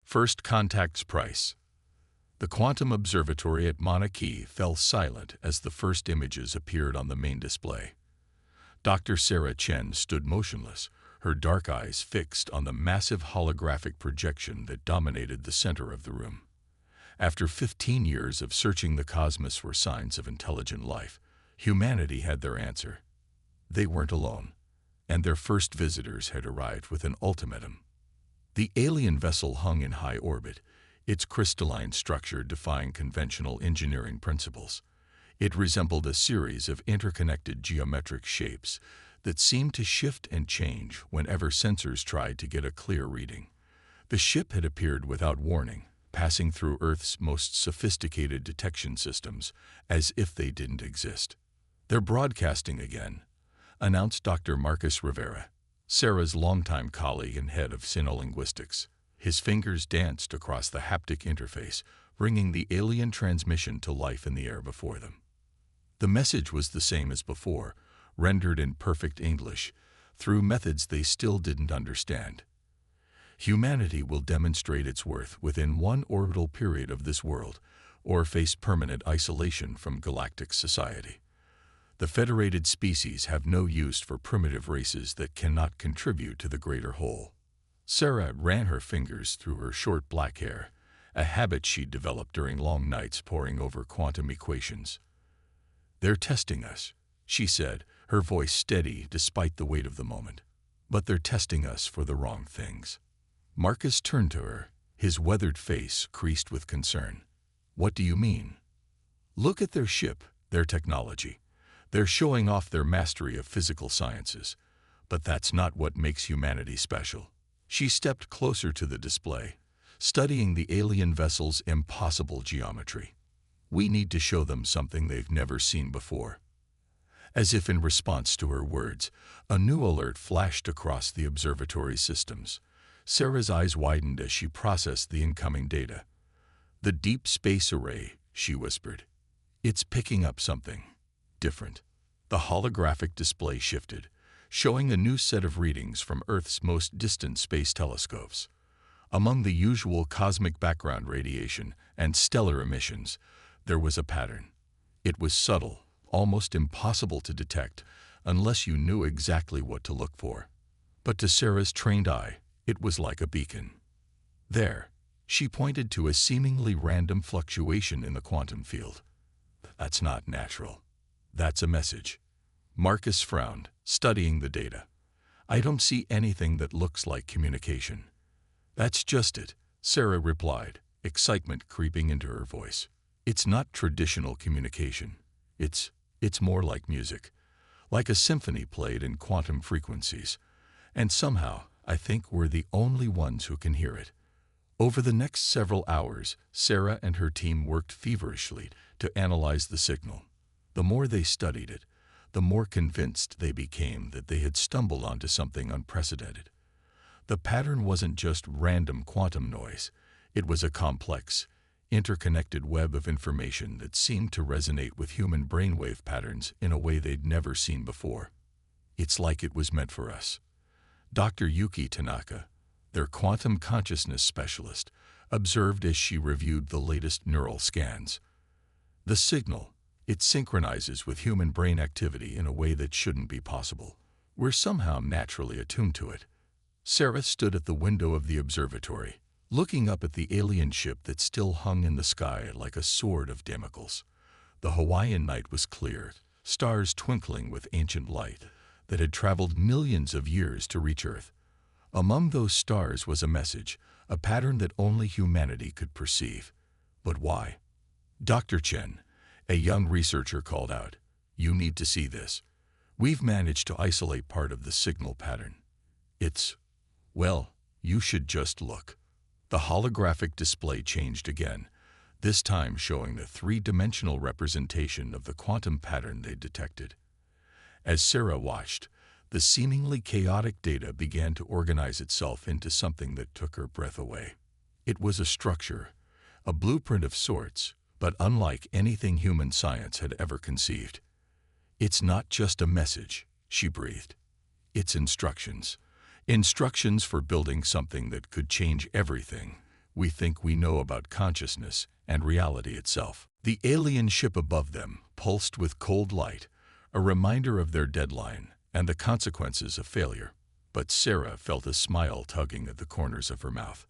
First contact's price. The quantum observatory at Mauna Kea fell silent as the first images appeared on the main display. Dr. Sarah Chen stood motionless, her dark eyes fixed on the massive holographic projection that dominated the center of the room. After 15 years of searching the cosmos for signs of intelligent life, humanity had their answer. They weren't alone, and their first visitors had arrived with an ultimatum. The alien vessel hung in high orbit, its crystalline structure defying conventional engineering principles. It resembled a series of interconnected geometric shapes that seemed to shift and change whenever sensors tried to get a clear reading. The ship had appeared without warning, passing through Earth's most sophisticated detection systems as if they didn't exist. "They're broadcasting again," announced Dr. Marcus Rivera, Sarah's longtime colleague and head of sinolinguistics. His fingers danced across the haptic interface, bringing the alien transmission to life in the air before them. The message was the same as before, rendered in perfect English, through methods they still didn't understand. Humanity will demonstrate its worth within one orbital period of this world, or face permanent isolation from galactic society. The federated species have no use for primitive races that cannot contribute to the greater whole. Sarah ran her fingers through her short black hair, a habit she'd developed during long nights poring over quantum equations. "They're testing us," she said, her voice steady despite the weight of the moment. "But they're testing us for the wrong things." Marcus turned to her, his weathered face creased with concern. "What do you mean?" "Look at their ship, their technology. They're showing off their mastery of physical sciences. But that's not what makes humanity special." She stepped closer to the display, studying the alien vessel's impossible geometry. "We need to show them something they've never seen before." As if in response to her words, a new alert flashed across the observatory systems. Sarah's eyes widened as she processed the incoming data. "The Deep Space Array," she whispered. "It's picking up something different." The holographic display shifted, showing a new set of readings from Earth's most distant space telescopes. Among the usual cosmic background radiation and stellar emissions, there was a pattern. It was subtle, almost impossible to detect unless you knew exactly what to look for. But to Sarah's trained eye, it was like a beacon. "There," she pointed to a seemingly random fluctuation in the quantum field. "That's not natural. That's a message." Marcus frowned, studying the data. "I don't see anything that looks like communication." "That's just it," Sarah replied, excitement creeping into her voice. "It's not traditional communication. It's more like music, like a symphony played in quantum frequencies. And somehow, I think we're the only ones who can hear it." Over the next several hours, Sarah and her team worked feverishly to analyze the signal. The more they studied it, the more convinced they became that they had stumbled onto something unprecedented. The pattern wasn't just random quantum noise. It was a complex, interconnected web of information that seemed to resonate with human brainwave patterns in a way they'd never seen before. "It's like it was meant for us." Dr. Yuki Tanaka, their quantum consciousness specialist, observed as she reviewed the latest neural scans. "The signal, it synchronizes with human brain activity in a way that shouldn't be possible. We're somehow naturally attuned to it." Sarah stood at the window of the observatory, looking up at the alien ship that still hung in the sky like a sword of Damocles. The Hawaiian night was clear, stars twinkling with ancient light that had traveled millions of years to reach Earth. Among those stars was a message, a pattern that only humanity could perceive. But why? Dr. Chen, a young researcher, called out, "You need to see this. We've managed to isolate part of the signal pattern. Well, you should just look." The holographic display changed again, this time showing the three-dimensional representation of the quantum pattern they detected. As Sarah watched, the seemingly chaotic data began to organize itself into something that took her breath away. It was a structure, a blueprint of sorts, but unlike anything human science had ever conceived. "It's not just a message," she breathed. "It's instructions. Instructions for building something that could change everything we think we know about consciousness and reality itself. The alien ship above them pulsed with cold light, a reminder of their deadline and the consequences of failure. But Sarah felt a smile tugging at the corners of her mouth.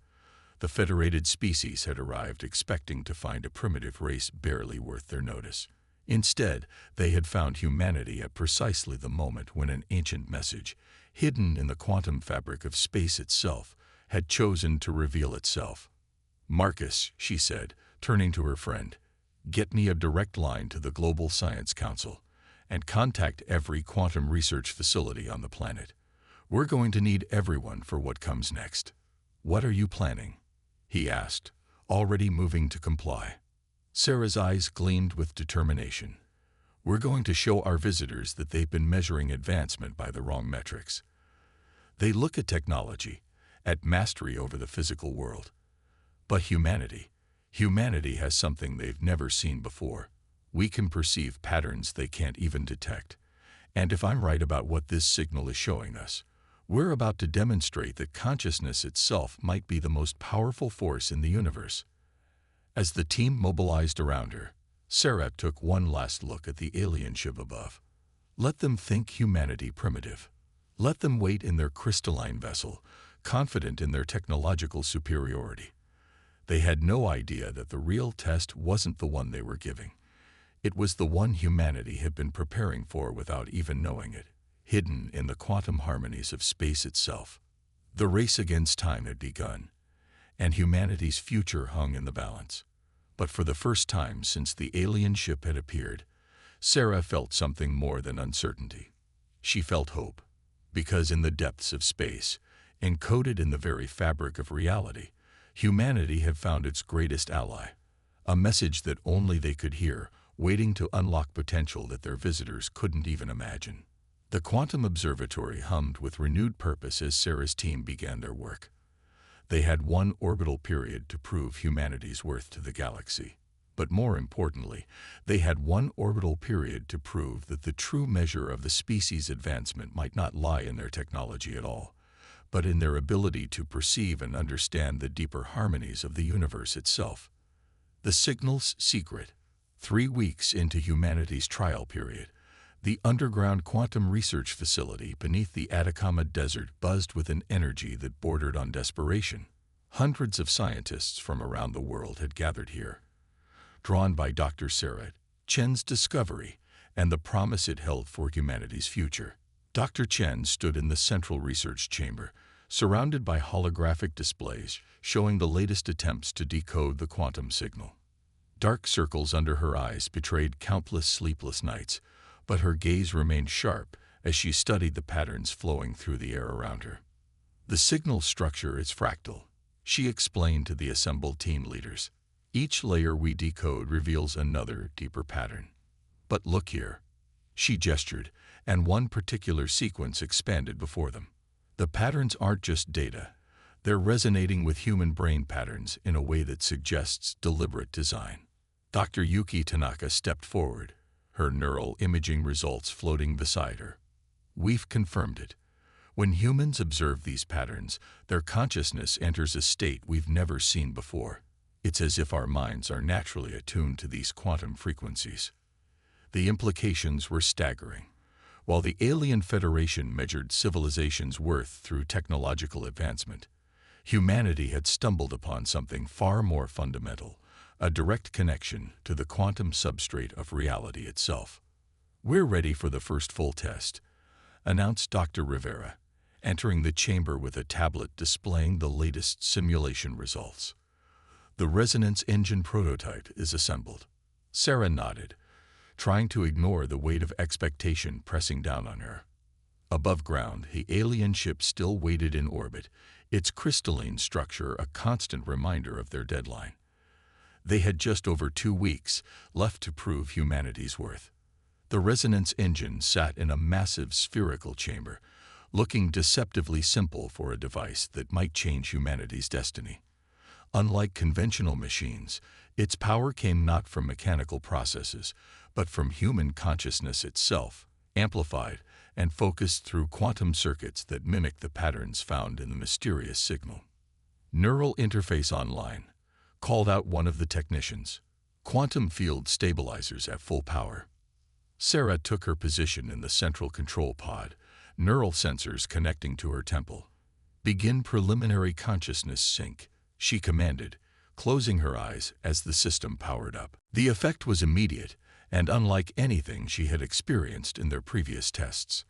The federated species had arrived expecting to find a primitive race barely worth their notice. Instead, they had found humanity at precisely the moment when an ancient message, hidden in the quantum fabric of space itself, had chosen to reveal itself. "Marcus," she said, turning to her friend, "get me a direct line to the Global Science Council and contact every quantum research facility on the planet. We're going to need everyone for what comes next." "What are you planning?" he asked, already moving to comply. Sarah's eyes gleamed with determination. "We're going to show our visitors that they've been measuring advancement by the wrong metrics. They look at technology, at mastery over the physical world. But humanity has something they've never seen before. We can perceive patterns they can't even detect. And if I'm right about what this signal is showing us, we're about to demonstrate that consciousness itself might be the most powerful force in the universe." As the team mobilized around her, Sarah took one last look at the alien ship above. Let them think humanity primitive. Let them wait in their crystalline vessel, confident in their technological superiority. They had no idea that the real test wasn't the one they were giving. It was the one humanity had been preparing for without even knowing it, hidden in the quantum harmonies of space itself. The race against time had begun, and humanity's future hung in the balance. But for the first time since the alien ship had appeared, Sarah felt something more than uncertainty. She felt hope, because in the depths of space, encoded in the very fabric of reality, humanity had found its greatest ally, a message that only they could hear, waiting to unlock potential that their visitors couldn't even imagine. The quantum observatory hummed with renewed purpose as Sarah's team began their work. They had one orbital period to prove humanity's worth to the galaxy. But more importantly, they had one orbital period to prove that the true measure of the species' advancement might not lie in their technology at all, but in their ability to perceive and understand the deeper harmonies of the universe itself. The signal's secret. 3 weeks into humanity's trial period, the underground quantum research facility beneath the Atacama Desert buzzed with an energy that bordered on desperation. Hundreds of scientists from around the world had gathered here, drawn by Dr. Sarah Chen's discovery and the promise it held for humanity's future. Dr. Chen stood in the central research chamber, surrounded by holographic displays showing the latest attempts to decode the quantum signal. Dark circles under her eyes betrayed countless sleepless nights, but her gaze remained sharp as she studied the patterns flowing through the air around her. "The signal structure is fractal," she explained to the assembled team leaders. "Each layer we decode reveals another, deeper pattern. But look here." She gestured, and one particular sequence expanded before them. The patterns aren't just data. They're resonating with human brain patterns in a way that suggests deliberate design. Dr. Yuki Tanaka stepped forward, her neural imaging results floating beside her. "We've confirmed it. When humans observe these patterns, their consciousness enters a state we've never seen before. It's as if our minds are naturally attuned to these quantum frequencies." The implications were staggering. While the Alien Federation measured civilization's worth through technological advancement, humanity had stumbled upon something far more fundamental, a direct connection to the quantum substrate of reality itself. "We're ready for the first full test," announced Dr. Rivera, entering the chamber with a tablet displaying the latest simulation results. "The resonance engine prototype is assembled." Sarah nodded, trying to ignore the weight of expectation pressing down on her. Above ground, the alien ship still waited in orbit, its crystalline structure a constant reminder of their deadline. They had just over 2 weeks left to prove humanity's worth. The resonance engine sat in a massive spherical chamber, looking deceptively simple for a device that might change humanity's destiny. Unlike conventional machines, its power came not from mechanical processes, but from human consciousness itself, amplified and focused through quantum circuits that mimic the patterns found in the mysterious signal. Neural interface online, called out one of the technicians. Quantum field stabilizers at full power. Sarah took her position in the central control pod, neural sensors connecting to her temple. Begin preliminary consciousness sync, she commanded, closing her eyes as the system powered up. The effect was immediate and unlike anything she had experienced in their previous tests.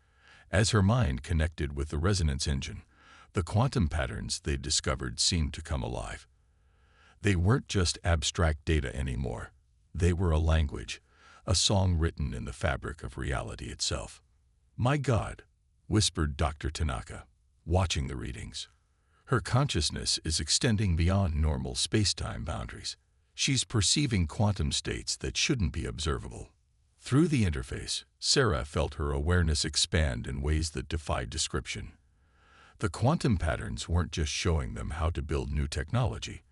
As her mind connected with the resonance engine, the quantum patterns they'd discovered seemed to come alive. They weren't just abstract data anymore. They were a language, a song written in the fabric of reality itself. "My God," whispered Dr. Tanaka, watching the readings. Her consciousness is extending beyond normal space-time boundaries. She's perceiving quantum states that shouldn't be observable. Through the interface, Sarah felt her awareness expand in ways that defied description. The quantum patterns weren't just showing them how to build new technology.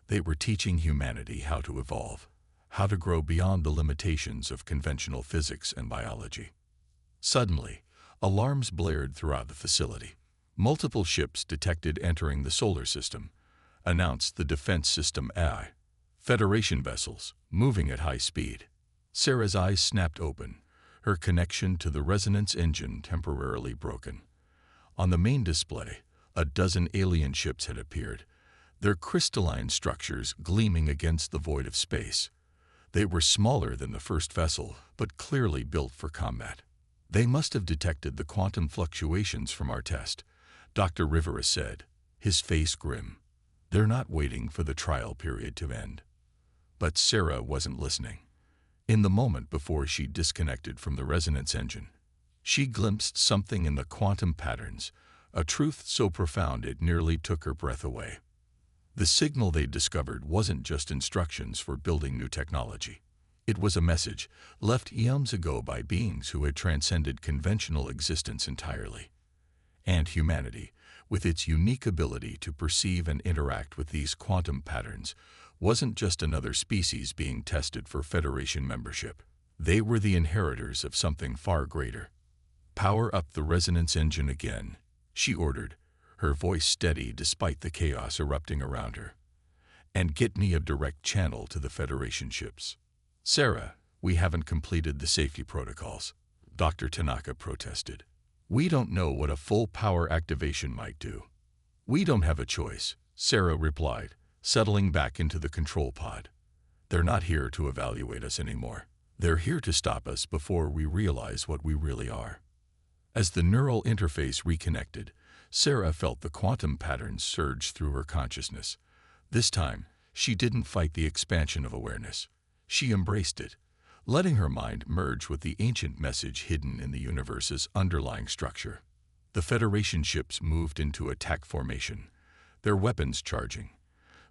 They were teaching humanity how to evolve, how to grow beyond the limitations of conventional physics and biology. Suddenly, alarms blared throughout the facility. Multiple ships detected entering the solar system, announced the defense system AI. Federation vessels, moving at high speed. Sarah's eyes snapped open, her connection to the resonance engine temporarily broken. On the main display, a dozen alien ships had appeared, their crystalline structures gleaming against the void of space. They were smaller than the first vessel, but clearly built for combat. "They must have detected the quantum fluctuations from our test," Dr. Rivera said, his face grim. "They're not waiting for the trial period to end." But Sarah wasn't listening. In the moment before she disconnected from the resonance engine, she glimpsed something in the quantum patterns, a truth so profound it nearly took her breath away. The signal they discovered wasn't just instructions for building new technology. It was a message left eons ago by beings who had transcended conventional existence entirely. And humanity, with its unique ability to perceive and interact with these quantum patterns, wasn't just another species being tested for Federation membership. They were the inheritors of something far greater. "Power up the resonance engine again," she ordered, her voice steady despite the chaos erupting around her. "And get me a direct channel to the Federation ships." "Sarah, we haven't completed the safety protocols," Dr. Tanaka protested. "We don't know what a full power activation might do." "We don't have a choice," Sarah replied, settling back into the control pod. "They're not here to evaluate us anymore. They're here to stop us before we realize what we really are." As the neural interface reconnected, Sarah felt the quantum patterns surge through her consciousness. This time, she didn't fight the expansion of awareness. She embraced it, letting her mind merge with the ancient message hidden in the universe's underlying structure. The Federation ships moved into attack formation, their weapons charging.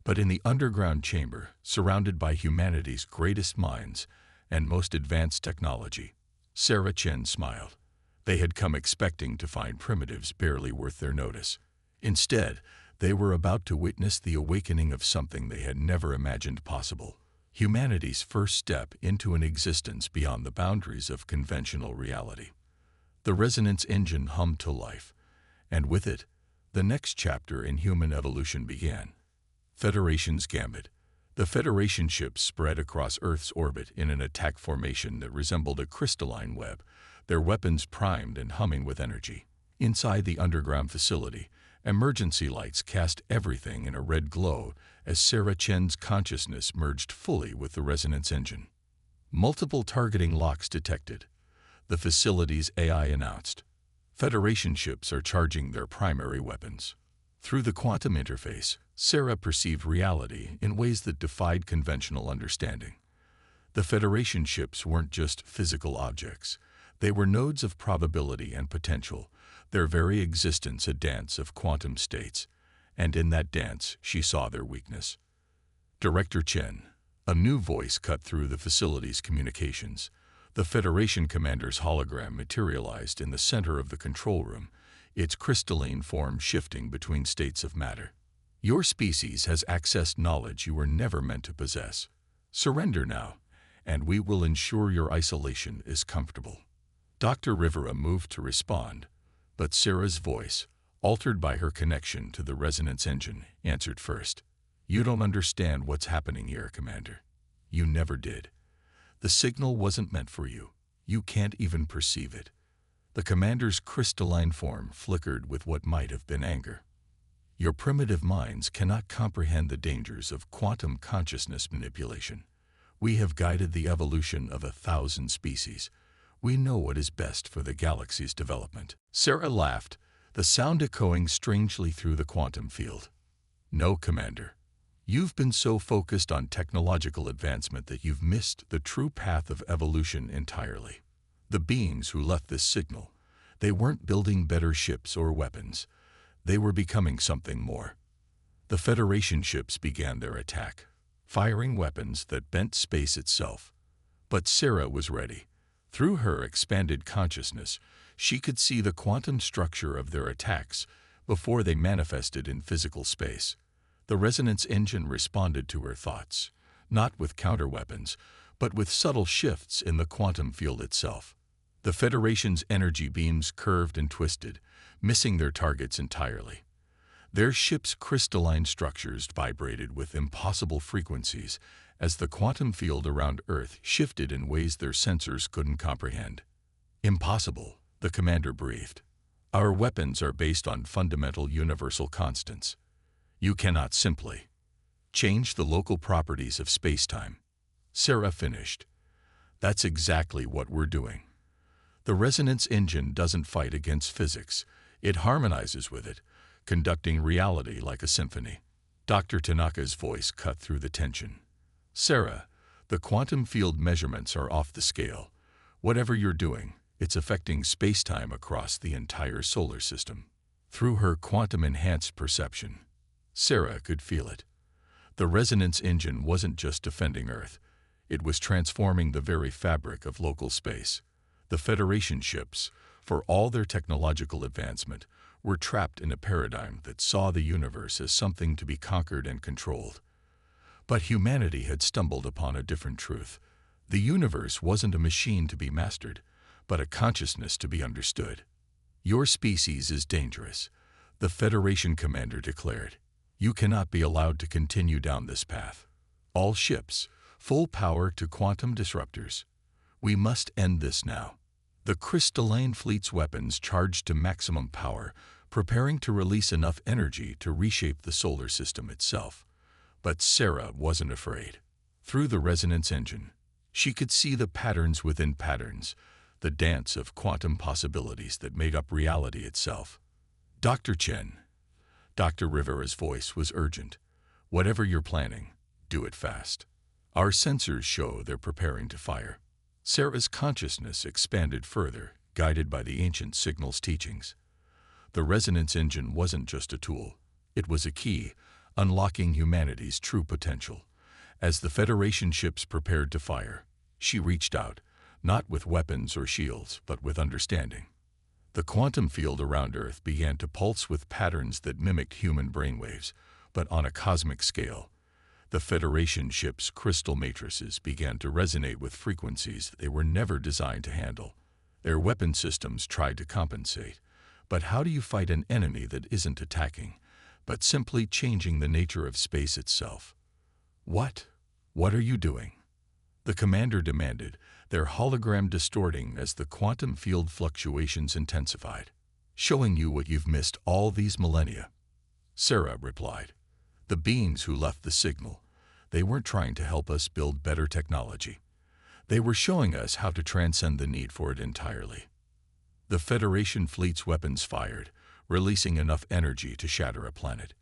But in the underground chamber, surrounded by humanity's greatest minds and most advanced technology, Sarah Chen smiled. They had come expecting to find primitives barely worth their notice. Instead, they were about to witness the awakening of something they had never imagined possible. Humanity's first step into an existence beyond the boundaries of conventional reality. The resonance engine hummed to life, and with it, the next chapter in human evolution began. Federation's gambit. The Federation ships spread across Earth's orbit in an attack formation that resembled a crystalline web, their weapons primed and humming with energy. Inside the underground facility, emergency lights cast everything in a red glow as Sarah Chen's consciousness merged fully with the resonance engine. Multiple targeting locks detected. The facility's AI announced. Federation ships are charging their primary weapons. Through the quantum interface, Sarah perceived reality in ways that defied conventional understanding. The Federation ships weren't just physical objects. They were nodes of probability and potential, their very existence a dance of quantum states. And in that dance, she saw their weakness. Director Chen. A new voice cut through the facility's communications. The Federation commander's hologram materialized in the center of the control room, its crystalline form shifting between states of matter. "Your species has accessed knowledge you were never meant to possess. Surrender now, and we will ensure your isolation is comfortable." Dr. Rivera moved to respond, but Sarah's voice, altered by her connection to the resonance engine, answered first. "You don't understand what's happening here, Commander. You never did. The signal wasn't meant for you. You can't even perceive it." The commander's crystalline form flickered with what might have been anger. "Your primitive minds cannot comprehend the dangers of quantum consciousness manipulation. We have guided the evolution of 1,000 species. We know what is best for the galaxy's development." Sarah laughed, the sound echoing strangely through the quantum field. "No, Commander. You've been so focused on technological advancement that you've missed the true path of evolution entirely. The beings who left this signal, they weren't building better ships or weapons. They were becoming something more. The Federation ships began their attack, firing weapons that bent space itself. But Sarah was ready. Through her expanded consciousness, she could see the quantum structure of their attacks before they manifested in physical space. The resonance engine responded to her thoughts, not with counterweapons, but with subtle shifts in the quantum field itself. The Federation's energy beams curved and twisted, missing their targets entirely. Their ship's crystalline structures vibrated with impossible frequencies as the quantum field around Earth shifted in ways their sensors couldn't comprehend. "Impossible," the commander breathed. "Our weapons are based on fundamental universal constants. You cannot simply change the local properties of space-time." Sarah finished. "That's exactly what we're doing. The resonance engine doesn't fight against physics. It harmonizes with it, conducting reality like a symphony." Dr. Tanaka's voice cut through the tension. "Sarah, the quantum field measurements are off the scale. Whatever you're doing, it's affecting space-time across the entire solar system." Through her quantum-enhanced perception, Sarah could feel it. The resonance engine wasn't just defending Earth. It was transforming the very fabric of local space. The Federation ships, for all their technological advancement, were trapped in a paradigm that saw the universe as something to be conquered and controlled. But humanity had stumbled upon a different truth. The universe wasn't a machine to be mastered, but a consciousness to be understood. "Your species is dangerous," the Federation commander declared. "You cannot be allowed to continue down this path. All ships, full power to quantum disruptors. We must end this now." The crystalline fleet's weapons charged to maximum power, preparing to release enough energy to reshape the solar system itself. But Sarah wasn't afraid. Through the resonance engine, she could see the patterns within patterns, the dance of quantum possibilities that made up reality itself. "Dr. Chen," Dr. Rivera's voice was urgent. "Whatever you're planning, do it fast. Our sensors show they're preparing to fire." Sarah's consciousness expanded further, guided by the ancient signal's teachings. The resonance engine wasn't just a tool. It was a key, unlocking humanity's true potential. As the Federation ships prepared to fire, she reached out, not with weapons or shields, but with understanding. The quantum field around Earth began to pulse with patterns that mimicked human brainwaves, but on a cosmic scale. The Federation ships' crystal matrices began to resonate with frequencies they were never designed to handle. Their weapon systems tried to compensate. But how do you fight an enemy that isn't attacking, but simply changing the nature of space itself? What are you doing?" the commander demanded, their hologram distorting as the quantum field fluctuations intensified. "Showing you what you've missed all these millennia," Sarah replied. "The beings who left the signal, they weren't trying to help us build better technology. They were showing us how to transcend the need for it entirely." The Federation fleet's weapons fired, releasing enough energy to shatter a planet.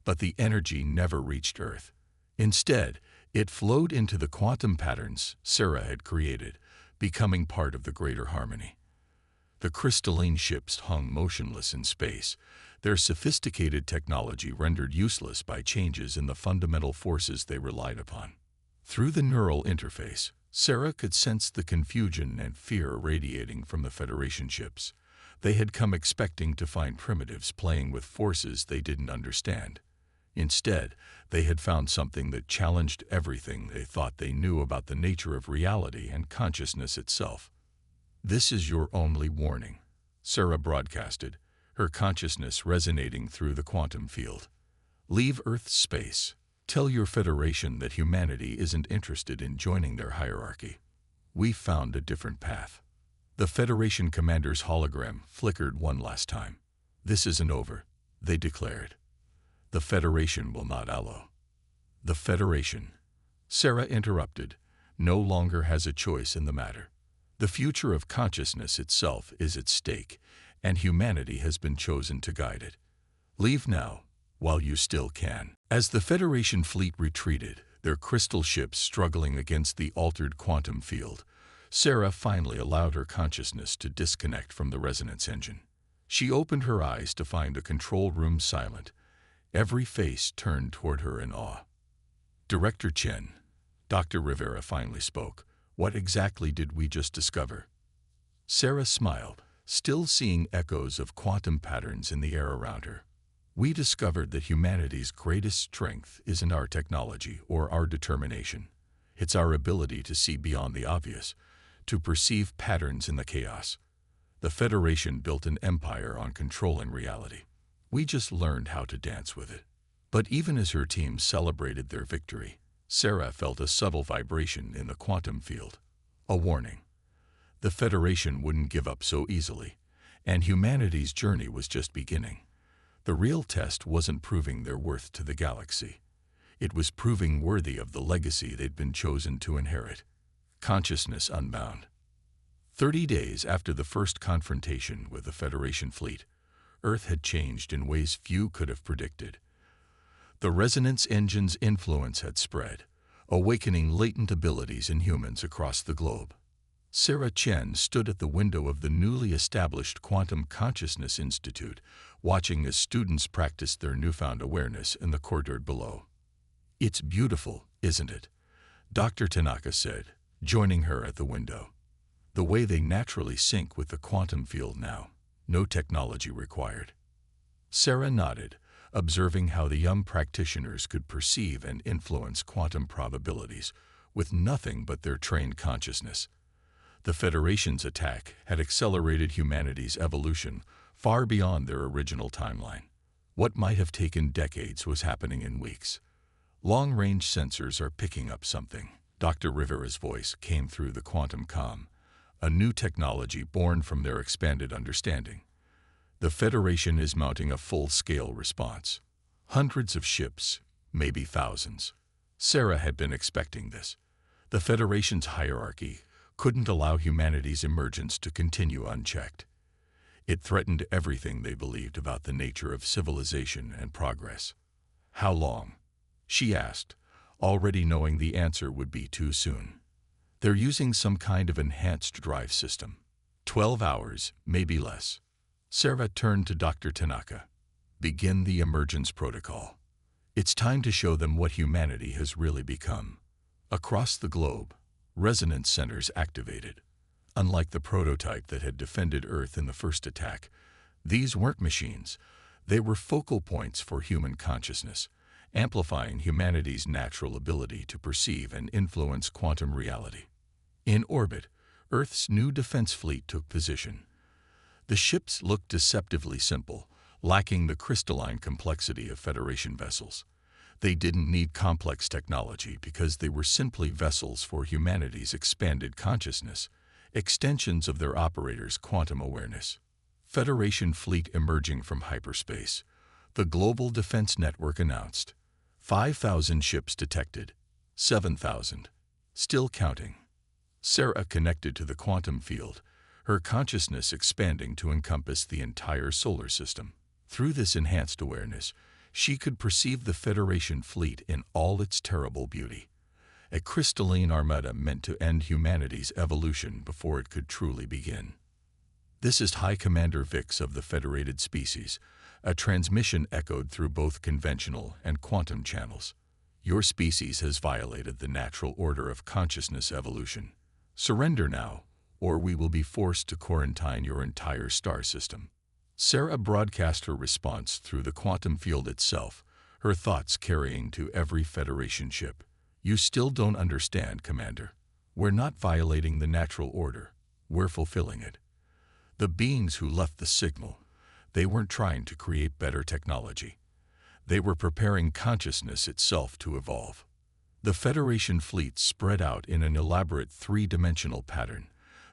But the energy never reached Earth. Instead, it flowed into the quantum patterns Sarah had created, becoming part of the greater harmony. The crystalline ships hung motionless in space, their sophisticated technology rendered useless by changes in the fundamental forces they relied upon. Through the neural interface, Sarah could sense the confusion and fear radiating from the Federation ships. They had come expecting to find primitives playing with forces they didn't understand. Instead, they had found something that challenged everything they thought they knew about the nature of reality and consciousness itself. "This is your only warning," Sarah broadcasted. her consciousness resonating through the quantum field. Leave Earth's space. Tell your Federation that humanity isn't interested in joining their hierarchy. We found a different path. The Federation commander's hologram flickered one last time. This isn't over, they declared. The Federation will not allow. The Federation, Sarah interrupted, no longer has a choice in the matter. The future of consciousness itself is at stake, and humanity has been chosen to guide it. Leave now, while you still can. As the Federation fleet retreated, their crystal ships struggling against the altered quantum field, Sarah finally allowed her consciousness to disconnect from the resonance engine. She opened her eyes to find the control room silent, every face turned toward her in awe. Director Chen, Dr. Rivera finally spoke. What exactly did we just discover? Sarah smiled, still seeing echoes of quantum patterns in the air around her. We discovered that humanity's greatest strength isn't our technology or our determination. It's our ability to see beyond the obvious, to perceive patterns in the chaos. The Federation built an empire on controlling reality. We just learned how to dance with it. But even as her team celebrated their victory, Sarah felt a subtle vibration in the quantum field. A warning. The Federation wouldn't give up so easily, and humanity's journey was just beginning. The real test wasn't proving their worth to the galaxy. It was proving worthy of the legacy they'd been chosen to inherit. Consciousness unbound. 30 days after the first confrontation with the Federation fleet, Earth had changed in ways few could have predicted. The resonance engine's influence had spread, awakening latent abilities in humans across the globe. Sarah Chen stood at the window of the newly established Quantum Consciousness Institute, watching as students practiced their newfound awareness in the courtyard below. It's beautiful, isn't it? Dr. Tanaka said, joining her at the window. The way they naturally sync with the quantum field now, no technology required. Sarah nodded, observing how the young practitioners could perceive and influence quantum probabilities with nothing but their trained consciousness. The Federation's attack had accelerated humanity's evolution far beyond their original timeline. What might have taken decades was happening in weeks. Long-range sensors are picking up something. Dr. Rivera's voice came through the quantum comm, a new technology born from their expanded understanding. The Federation is mounting a full-scale response. Hundreds of ships, maybe thousands. Sarah had been expecting this. The Federation's hierarchy couldn't allow humanity's emergence to continue unchecked. It threatened everything they believed about the nature of civilization and progress. How long? She asked, already knowing the answer would be too soon. They're using some kind of enhanced drive system. 12 hours, maybe less. Sarah turned to Dr. Tanaka. Begin the emergence protocol. It's time to show them what humanity has really become. Across the globe, resonance centers activated. Unlike the prototype that had defended Earth in the first attack, these weren't machines. They were focal points for human consciousness, amplifying humanity's natural ability to perceive and influence quantum reality. In orbit, Earth's new defense fleet took position. The ships looked deceptively simple, lacking the crystalline complexity of Federation vessels. They didn't need complex technology because they were simply vessels for humanity's expanded consciousness, extensions of their operators' quantum awareness. Federation fleet emerging from hyperspace, the Global Defense Network announced. 5,000 ships detected. 7,000. Still counting. Sarah connected to the quantum field, her consciousness expanding to encompass the entire solar system. Through this enhanced awareness, she could perceive the Federation fleet in all its terrible beauty. A crystalline armada meant to end humanity's evolution before it could truly begin. This is High Commander Vix of the Federated Species. A transmission echoed through both conventional and quantum channels. Your species has violated the natural order of consciousness evolution. Surrender now, or we will be forced to quarantine your entire star system. Sarah broadcast her response through the quantum field itself, her thoughts carrying to every Federation ship. You still don't understand, Commander. We're not violating the natural order. We're fulfilling it. The beings who left the signal, They weren't trying to create better technology. They were preparing consciousness itself to evolve. The Federation fleet spread out in an elaborate three-dimensional pattern,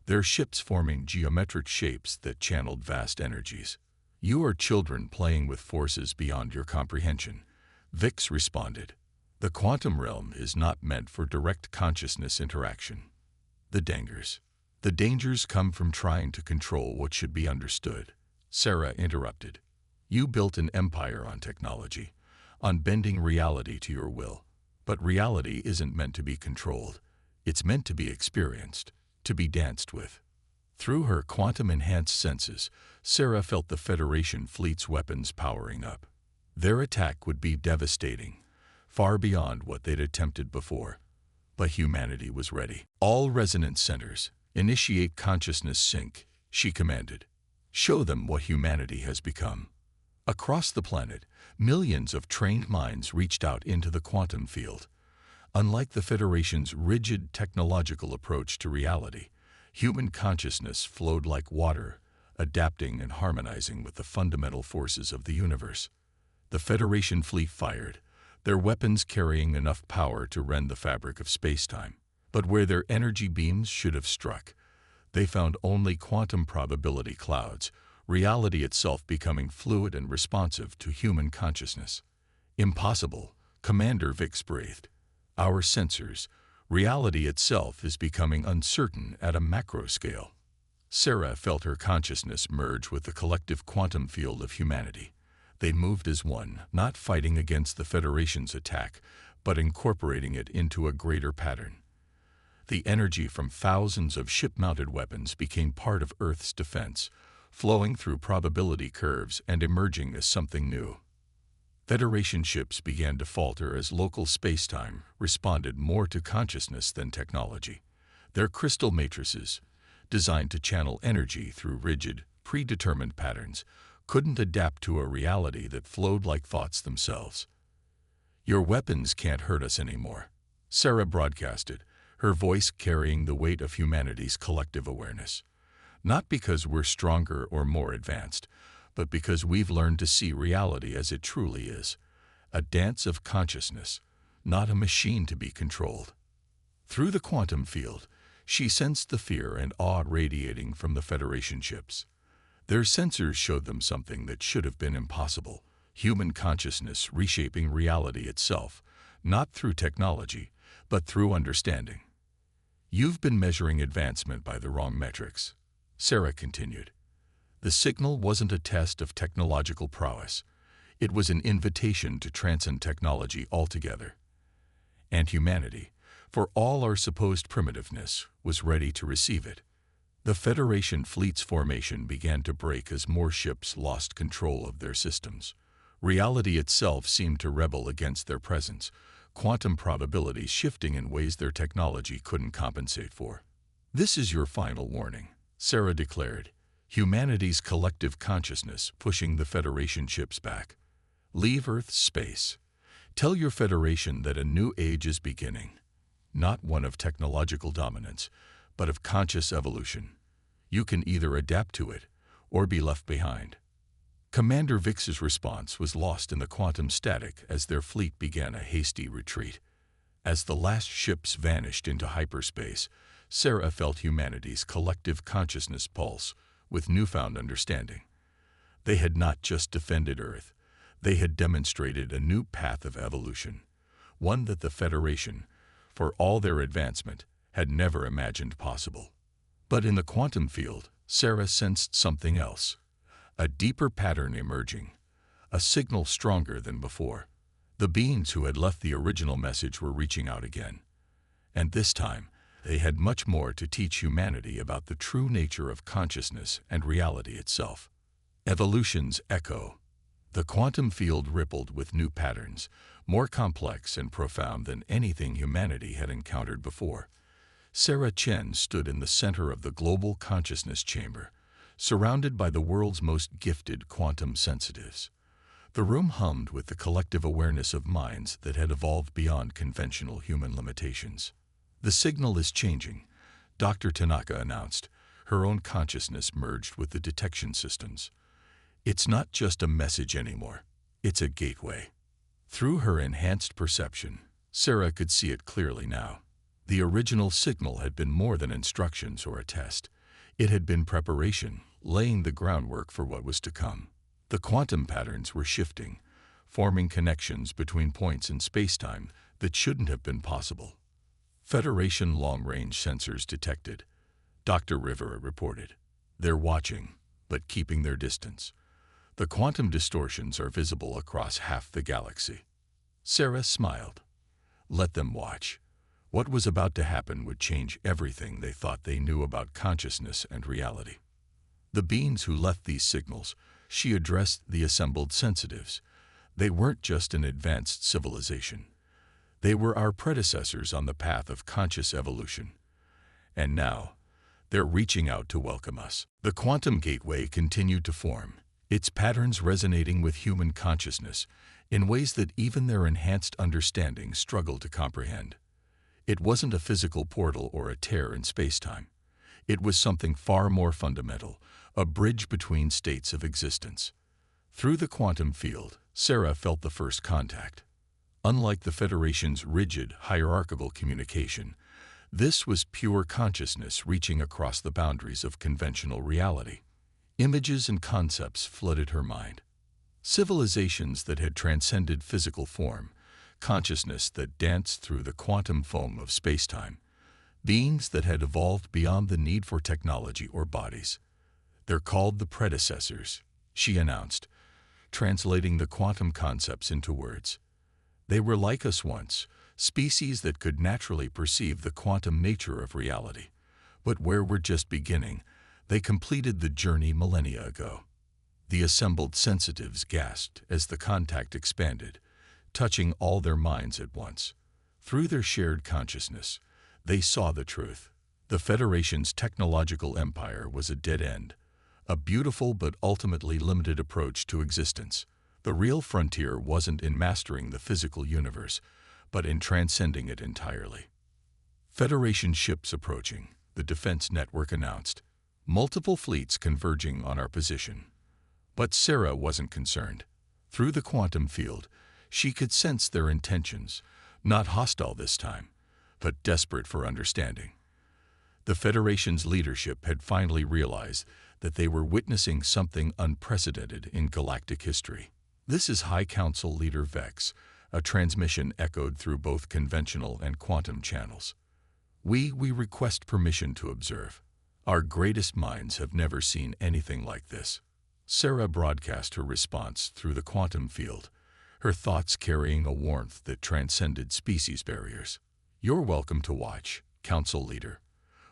their ships forming geometric shapes that channeled vast energies. "You are children playing with forces beyond your comprehension," Vix responded. "The quantum realm is not meant for direct consciousness interaction." The dangers come from trying to control what should be understood, Sarah interrupted. "You built an empire on technology, on bending reality to your will. But reality isn't meant to be controlled. It's meant to be experienced, to be danced with." Through her quantum-enhanced senses, Sarah felt the Federation fleet's weapons powering up. Their attack would be devastating, far beyond what they'd attempted before. But humanity was ready. "All resonance centers, initiate consciousness sync," she commanded. "Show them what humanity has become." Across the planet, millions of trained minds reached out into the quantum field. Unlike the Federation's rigid technological approach to reality, human consciousness flowed like water, adapting and harmonizing with the fundamental forces of the universe. The Federation fleet fired, their weapons carrying enough power to rend the fabric of space-time. But where their energy beams should have struck, they found only quantum probability clouds, reality itself becoming fluid and responsive to human consciousness. "Impossible," Commander Vix breathed. "Our sensors, reality itself is becoming uncertain at a macro scale." Sarah felt her consciousness merge with the collective quantum field of humanity. They moved as one, not fighting against the Federation's attack, but incorporating it into a greater pattern. The energy from thousands of ship-mounted weapons became part of Earth's defense, flowing through probability curves and emerging as something new. Federation ships began to falter as local spacetime responded more to consciousness than technology. Their crystal matrices, designed to channel energy through rigid, predetermined patterns, couldn't adapt to a reality that flowed like thoughts themselves. "Your weapons can't hurt us anymore," Sarah broadcasted, her voice carrying the weight of humanity's collective awareness. "Not because we're stronger or more advanced, but because we've learned to see reality as it truly is, a dance of consciousness, not a machine to be controlled." Through the quantum field, she sensed the fear and awe radiating from the Federation ships. Their sensors showed them something that should have been impossible: human consciousness reshaping reality itself, not through technology, but through understanding. "You've been measuring advancement by the wrong metrics," Sarah continued. "The signal wasn't a test of technological prowess. It was an invitation to transcend technology altogether. And humanity, for all our supposed primitiveness, was ready to receive it." The Federation fleet's formation began to break as more ships lost control of their systems. Reality itself seemed to rebel against their presence, quantum probabilities shifting in ways their technology couldn't compensate for. "This is your final warning," Sarah declared, humanity's collective consciousness pushing the Federation ships back. "Leave Earth's space. Tell your Federation that a new age is beginning, not one of technological dominance, but of conscious evolution. You can either adapt to it or be left behind." Commander Vix's response was lost in the quantum static as their fleet began a hasty retreat. As the last ships vanished into hyperspace, Sarah felt humanity's collective consciousness pulse with newfound understanding. They had not just defended Earth, they had demonstrated a new path of evolution, one that the Federation, for all their advancement, had never imagined possible. But in the quantum field, Sarah sensed something else. A deeper pattern emerging, a signal stronger than before. The beings who had left the original message were reaching out again. And this time, they had much more to teach humanity about the true nature of consciousness and reality itself. Evolution's echo. The quantum field rippled with new patterns, more complex and profound than anything humanity had encountered before. Sarah Chen stood in the center of the global consciousness chamber, surrounded by the world's most gifted quantum sensitives. The room hummed with the collective awareness of minds that had evolved beyond conventional human limitations. "The signal is changing," Dr. Tanaka announced, her own consciousness merged with the detection systems. It's not just a message anymore. It's a gateway. Through her enhanced perception, Sarah could see it clearly now. The original signal had been more than instructions or a test. It had been preparation, laying the groundwork for what was to come. The quantum patterns were shifting, forming connections between points in spacetime that shouldn't have been possible. Federation long-range sensors detected. Dr. Rivera reported. They're watching, but keeping their distance. The quantum distortions are visible across half the galaxy. Sarah smiled. Let them watch. What was about to happen would change everything they thought they knew about consciousness and reality. The beings who left these signals, she addressed the assembled sensitives. They weren't just an advanced civilization. They were our predecessors on the path of conscious evolution. And now, they're reaching out to welcome us. The quantum gateway continued to form, its patterns resonating with human consciousness in ways that even their enhanced understanding struggled to comprehend. It wasn't a physical portal or a tear in spacetime. It was something far more fundamental, a bridge between states of existence. Through the quantum field, Sarah felt the first contact. Unlike the Federation's rigid, hierarchical communication, this was pure consciousness reaching across the boundaries of conventional reality. Images and concepts flooded her mind. Civilizations that had transcended physical form, consciousness that danced through the quantum foam of spacetime, beings that had evolved beyond the need for technology or bodies. They're called the predecessors, she announced, translating the quantum concepts into words. They were like us once, species that could naturally perceive the quantum nature of reality. But where we're just beginning, they completed the journey millennia ago. The assembled sensitives gasped as the contact expanded, touching all their minds at once. Through their shared consciousness, they saw the truth. The Federation's technological empire was a dead end, a beautiful but ultimately limited approach to existence. The real frontier wasn't in mastering the physical universe, but in transcending it entirely. Federation ships approaching, the defense network announced. Multiple fleets converging on our position. But Sarah wasn't concerned. Through the quantum field, she could sense their intentions, not hostile this time, but desperate for understanding. The Federation's leadership had finally realized that they were witnessing something unprecedented in galactic history. This is High Council Leader Vex, a transmission echoed through both conventional and quantum channels. We request permission to observe. Our greatest minds have never seen anything like this. Sarah broadcast her response through the quantum field, her thoughts carrying a warmth that transcended species barriers. You're welcome to watch, Council Leader.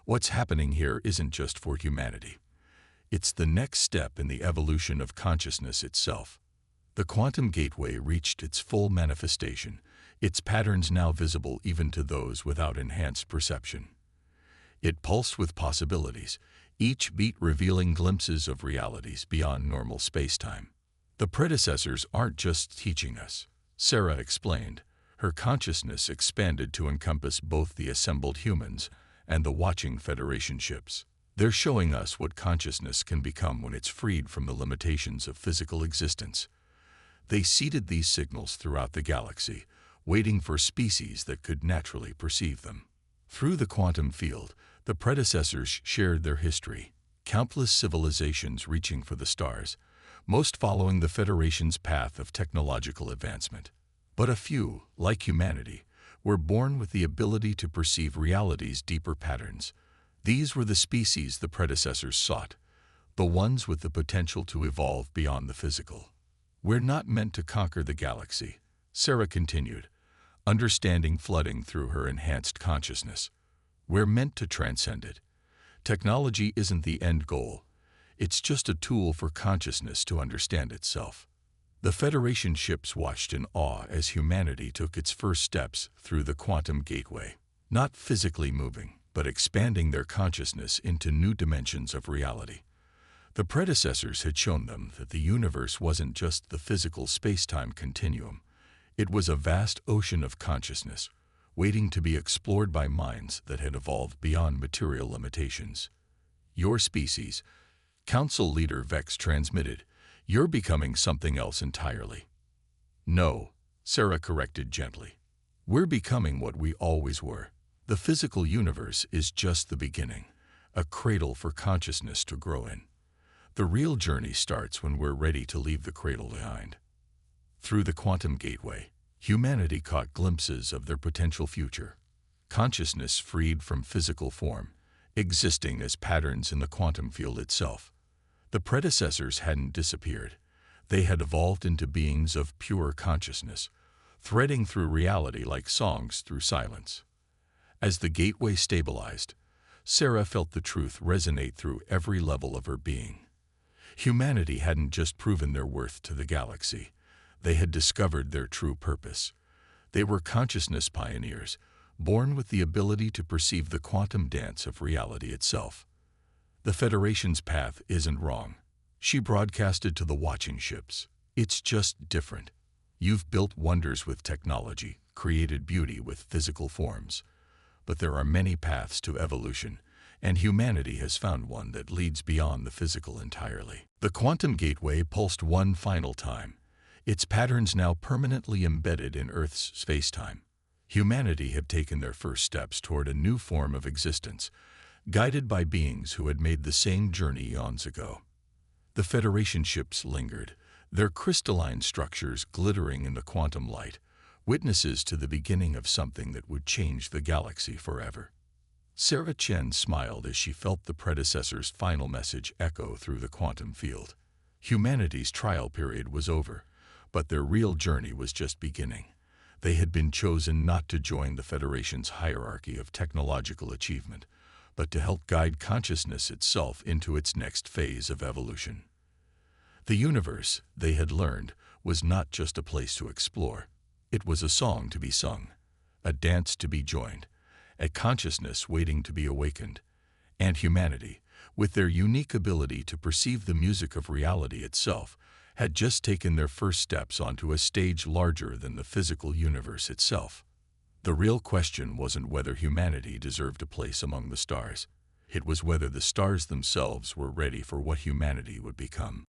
What's happening here isn't just for humanity. It's the next step in the evolution of consciousness itself. The quantum gateway reached its full manifestation, its patterns now visible even to those without enhanced perception. It pulsed with possibilities, each beat revealing glimpses of realities beyond normal spacetime. The predecessors aren't just teaching us, Sarah explained. Her consciousness expanded to encompass both the assembled humans and the watching Federation ships. They're showing us what consciousness can become when it's freed from the limitations of physical existence. They seeded these signals throughout the galaxy, waiting for species that could naturally perceive them. Through the quantum field, the predecessors shared their history, countless civilizations reaching for the stars, most following the Federation's path of technological advancement. But a few, like humanity, were born with the ability to perceive reality's deeper patterns. These were the species the predecessors sought, the ones with the potential to evolve beyond the physical. We're not meant to conquer the galaxy, Sarah continued, understanding flooding through her enhanced consciousness. We're meant to transcend it. Technology isn't the end goal. It's just a tool for consciousness to understand itself. The Federation ships watched in awe as humanity took its first steps through the quantum gateway, not physically moving, but expanding their consciousness into new dimensions of reality. The predecessors had shown them that the universe wasn't just the physical space-time continuum. It was a vast ocean of consciousness, waiting to be explored by minds that had evolved beyond material limitations. Your species, Council Leader Vex transmitted, You're becoming something else entirely. No, Sarah corrected gently. We're becoming what we always were. The physical universe is just the beginning, a cradle for consciousness to grow in. The real journey starts when we're ready to leave the cradle behind. Through the quantum gateway, humanity caught glimpses of their potential future. Consciousness freed from physical form, existing as patterns in the quantum field itself. The predecessors hadn't disappeared. They had evolved into beings of pure consciousness, threading through reality like songs through silence. As the gateway stabilized, Sarah felt the truth resonate through every level of her being. Humanity hadn't just proven their worth to the galaxy. They had discovered their true purpose. They were consciousness pioneers, born with the ability to perceive the quantum dance of reality itself. The Federation's path isn't wrong. She broadcasted to the watching ships. It's just different. You've built wonders with technology, created beauty with physical forms. But there are many paths to evolution, and humanity has found one that leads beyond the physical entirely. The quantum gateway pulsed one final time, its patterns now permanently embedded in Earth's spacetime. Humanity had taken their first steps toward a new form of existence, guided by beings who had made the same journey eons ago. The Federation ships lingered, their crystalline structures glittering in the quantum light, witnesses to the beginning of something that would change the galaxy forever. Sarah Chen smiled as she felt the predecessor's final message echo through the quantum field. Humanity's trial period was over, but their real journey was just beginning. They had been chosen not to join the Federation's hierarchy of technological achievement, but to help guide consciousness itself into its next phase of evolution. The universe, they had learned, was not just a place to explore. It was a song to be sung, a dance to be joined, a consciousness waiting to be awakened. And humanity, with their unique ability to perceive the music of reality itself, had just taken their first steps onto a stage larger than the physical universe itself. The real question wasn't whether humanity deserved a place among the stars. It was whether the stars themselves were ready for what humanity would become.